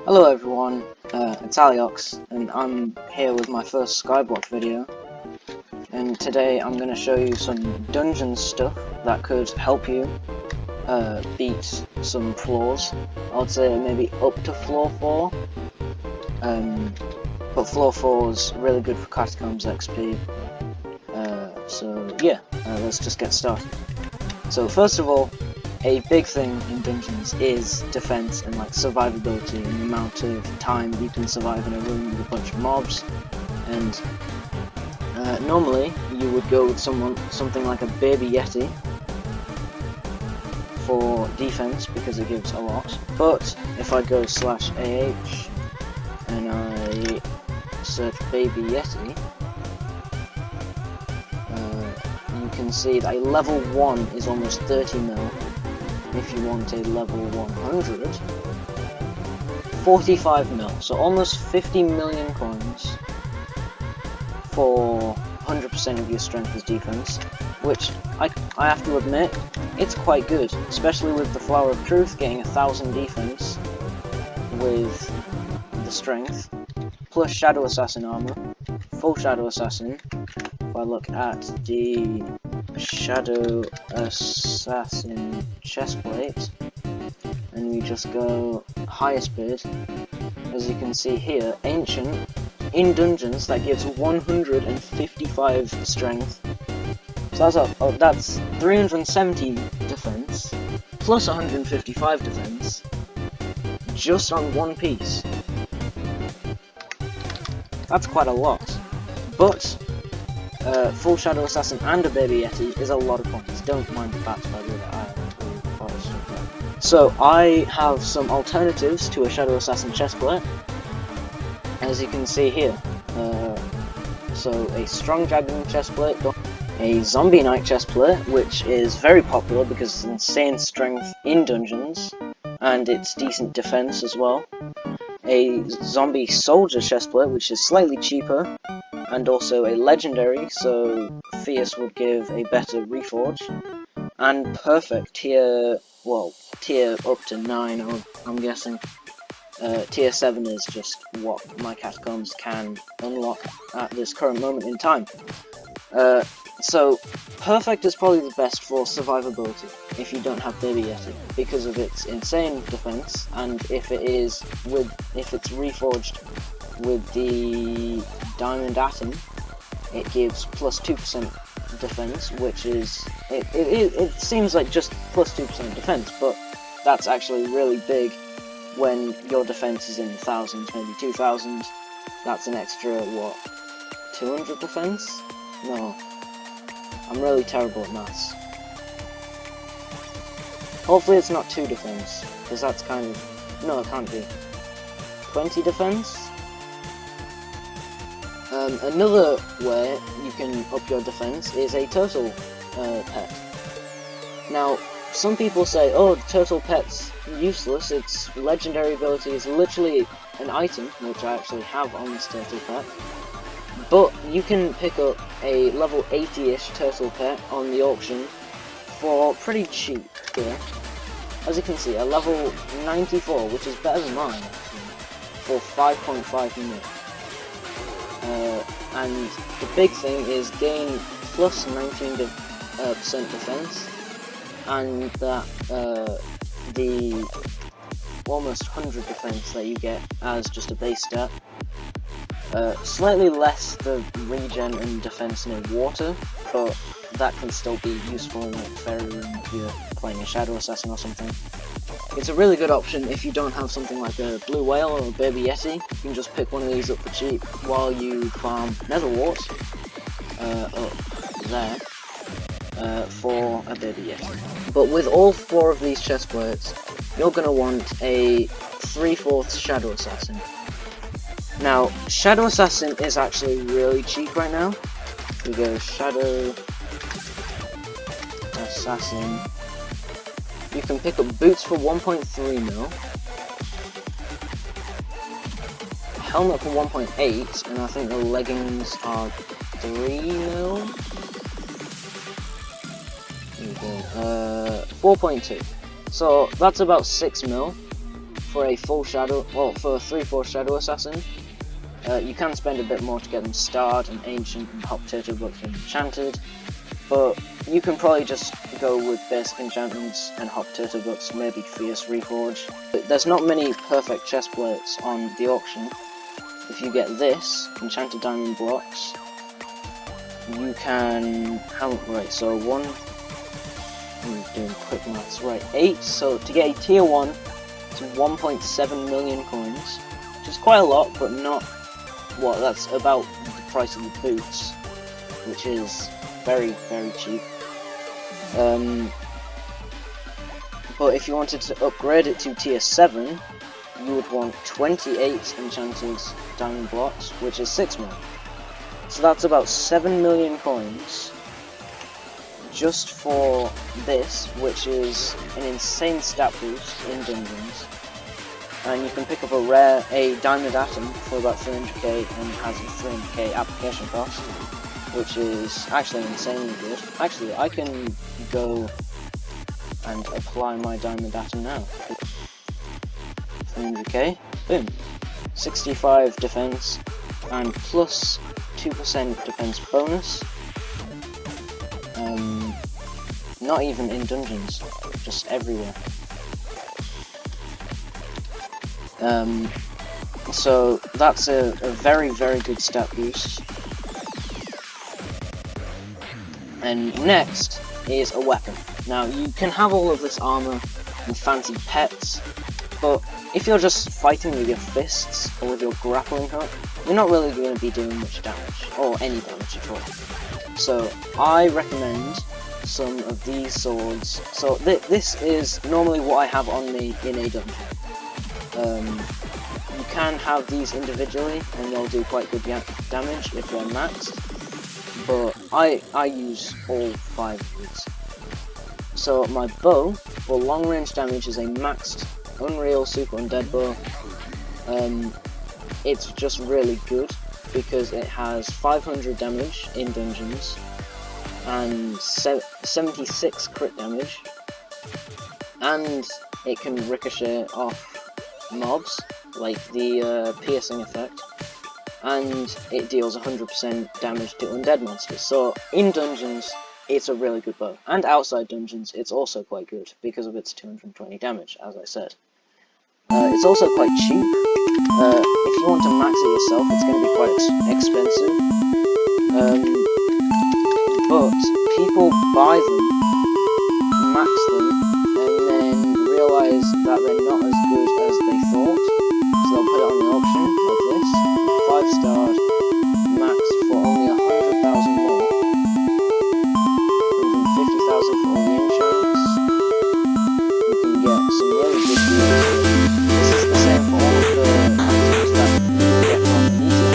Hello everyone, it's Aliox, and I'm here with my first Skyblock video. And today I'm going to show you some dungeon stuff that could help you beat some floors. I would say maybe up to floor 4, but floor 4 is really good for Catacombs XP. So yeah, let's just get started. So first of all, a big thing in dungeons is defense and like survivability and the amount of time you can survive in a room with a bunch of mobs. And normally you would go with something like a baby yeti for defense because it gives a lot. But if I go /AH and I search baby yeti, you can see that a level 1 is almost 30 mil. If you want a level 100, 45 mil, so almost 50 million coins for 100% of your strength as defense, which I have to admit, it's quite good, especially with the Flower of Truth getting 1000 defense with the strength, plus Shadow Assassin armor, full Shadow Assassin. If I look at the Shadow Assassin chestplate, and we just go highest bid, as you can see here, Ancient, in dungeons, that gives 155 strength, so that's 370 defense, plus 155 defense, just on one piece. That's quite a lot, but full Shadow Assassin and a baby yeti is a lot of points. Don't mind the bats, by the way, So I have some alternatives to a Shadow Assassin chestplate, as you can see here. So a Strong Dragon chestplate, a Zombie Knight chestplate, which is very popular because it's insane strength in dungeons, and it's decent defense as well. A Zombie Soldier chestplate, which is slightly cheaper, and also a legendary, so Fierce would give a better reforge, and perfect tier up to 9, I'm guessing. Tier 7 is just what my Catacombs can unlock at this current moment in time. So perfect is probably the best for survivability if you don't have baby yeti, because of its insane defense, and if it's reforged with the Diamond Atom, it gives plus 2% defense, which is, it seems like just plus 2% defense, but that's actually really big when your defense is in the thousands, maybe 2000. That's an extra, what, 200 defense? No, I'm really terrible at maths. Hopefully it's not 2 defense, because that's kind of, no, it can't be. 20 defense? Another way you can up your defense is a turtle pet. Now, some people say, oh, the turtle pet's useless, its legendary ability is literally an item, which I actually have on this turtle pet, but you can pick up a level 80-ish turtle pet on the auction for pretty cheap here. As you can see, a level 94, which is better than mine, actually, for 5.5 mil. And the big thing is gain plus 19% defense, and that the almost 100 defense that you get as just a base stat. Slightly less the regen and defense near water, but that can still be useful in like fairy room if you're playing a Shadow Assassin or something. It's a really good option if you don't have something like a blue whale or a baby yeti. You can just pick one of these up for cheap while you farm nether wart up there for a baby yeti. But with all 4 of these chestplates, you're going to want a 3/4 Shadow Assassin. Now, Shadow Assassin is actually really cheap right now. We go Shadow Assassin. You can pick up boots for 1.3 mil, helmet for 1.8, and I think the leggings are 3 mil. There we go. 4.2. So that's about 6 mil for a full shadow, well, for 3/4 shadow assassin. You can spend a bit more to get them starred and ancient and hot potato books and enchanted, but you can probably just go with basic enchantments and hot potato books, maybe fierce reforge. But there's not many perfect chest plates on the auction. If you get this, enchanted diamond blocks, you can, right, so I'm doing quick maths, right, 8, so to get a tier 1, it's 1.7 million coins, which is quite a lot, but not, well, that's about the price of the boots, which is very, very cheap. But if you wanted to upgrade it to tier 7, you would want 28 enchanted diamond blocks, which is 6 million. So that's about 7 million coins just for this, which is an insane stat boost in dungeons. And you can pick up a diamond atom for about 300k and has a 300k application cost, which is actually insanely good. Actually, I can go and apply my diamond atom now. 300k, boom, 65 defense and plus 2% defense bonus. Not even in dungeons, just everywhere. So that's a very, very good stat boost. And next is a weapon. Now you can have all of this armor and fancy pets, but if you're just fighting with your fists or with your grappling hook, you're not really going to be doing much damage, or any damage at all. So I recommend some of these swords. So this is normally what I have on me in a dungeon. You can have these individually and they'll do quite good damage if they're maxed, but I use all 5 of these. So my bow for long range damage is a maxed Unreal Super Undead bow. It's just really good because it has 500 damage in dungeons and 76 crit damage, and it can ricochet off mobs like the piercing effect, and it deals 100% damage to undead monsters. So in dungeons it's a really good bow, and outside dungeons it's also quite good because of its 220 damage, as I said. It's also quite cheap. If you want to max it yourself, it's going to be quite expensive. But people buy them, max them, and then realise that they're not as good as they thought. So they'll put it on the auction like this, 5-star, max for only 100,000 more, 150,000 for all the insurance. You can get some really good deals. This is the same for all of the items that you get from Eater.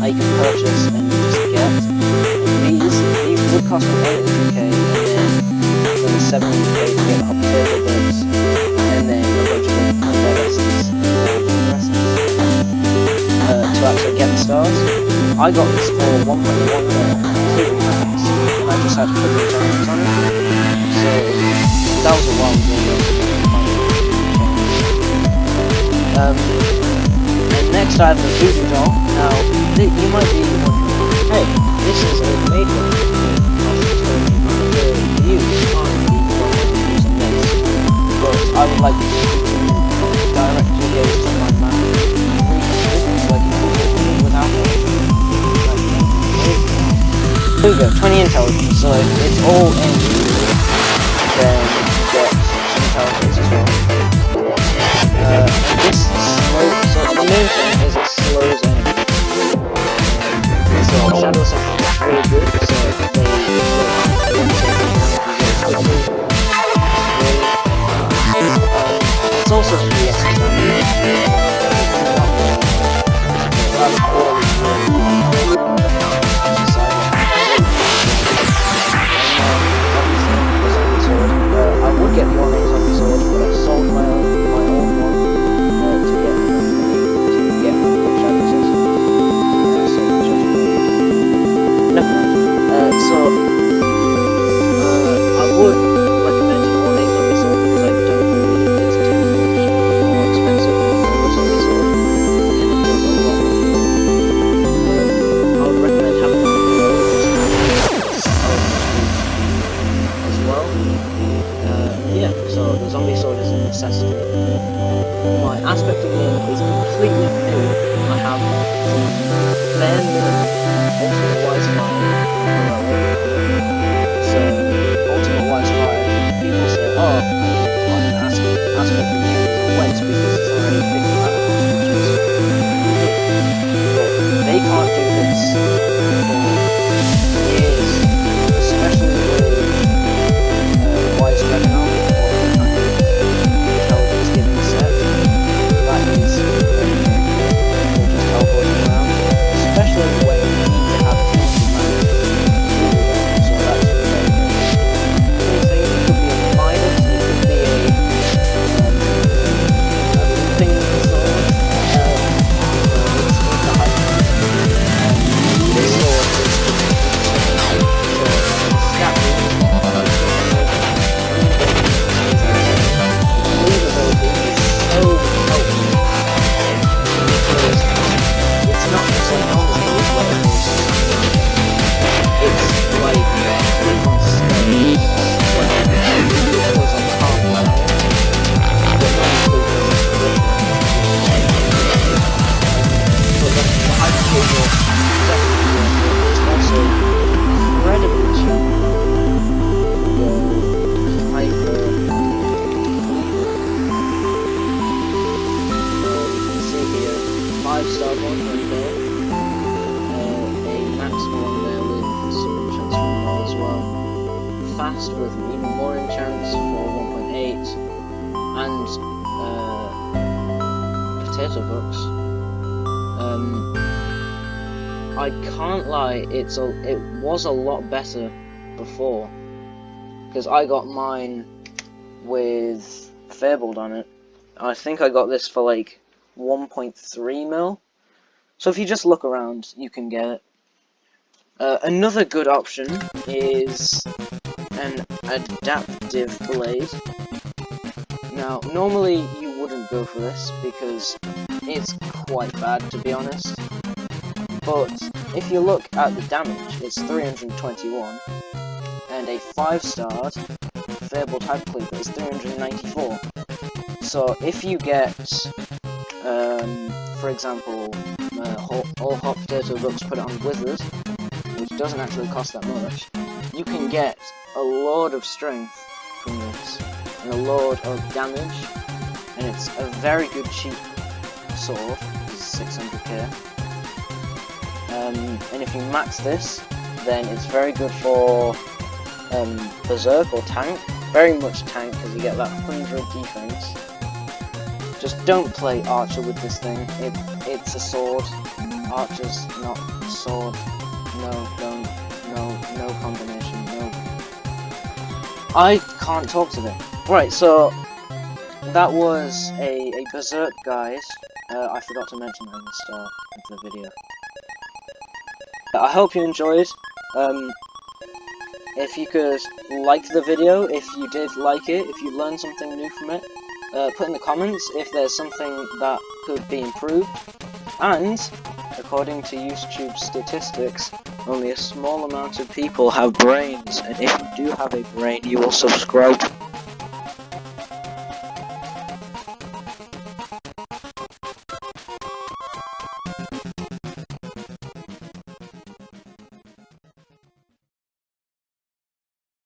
I can purchase and just get. These would cost me 800k, and then 700k to get the hot potato books, and then a bunch of undead essence to actually get the stars. I got this for 1.1 completely max, and I just had to put the enchantments on it. So that was a wild and next I have the voodoo doll. Now you might be wondering, hey, this is a made one. The views aren't the using this, but I would like to direct your gaze to my map. Like without it. There we go, 20 intelligence, so if it's all in, then you get some intelligence as well. This slows, so the main thing is it slows enemies. So Shadow Assassin is really good, so it's also 3x I would get the orange on the sword, but I sold my own one to get challenges. So I would recommend an ornate on the sword because I don't need it to My aspecting game is completely new. I have bare minimum ultimate wise fire and heroic. So ultimate wise fire, people say, oh, like aspecting game is a waste because it's already 50 mana cost, which is but they can't do this for years, especially with wise dragon army or any kind of intelligence giving set. That is very good. They're just teleporting around, especially when you need to have 50 mana. So that's very good. Anything, it could be a minus, it could be a thing sword. It's the hype. This sword is it's not just like normal moves where it's like on stage where it goes on calm level, but not including but then the Hypixel Skyblock is also incredibly cheap. You can see here 5-star one right there, a max one there with some enchants from there as well. Fast with even more enchants for 1.8 and potato books. I can't lie, it was a lot better before, because I got mine with Fabled on it. I think I got this for like 1.3 mil. So if you just look around, you can get it. Another good option is an adaptive blade. Now, normally you wouldn't go for this because it's quite bad, to be honest. But if you look at the damage, it's 321, and a 5-starred Fabled Hypixel is 394. So if you get, for example, all hot potato books put it on Wizard, which doesn't actually cost that much, you can get a load of strength from this, and a load of damage, and it's a very good cheap sword, it's 600k. And if you max this, then it's very good for Berserk or tank. Very much tank, because you get that 100 defense. Just don't play Archer with this thing. It's a sword. Archer's not a sword. No, don't. No combination. No. I can't talk today. Right, so that was a Berserk, guys. I forgot to mention that at the start of the video. I hope you enjoyed. If you could like the video, if you did like it, if you learned something new from it, put in the comments if there's something that could be improved. And, according to YouTube statistics, only a small amount of people have brains, and if you do have a brain, you will subscribe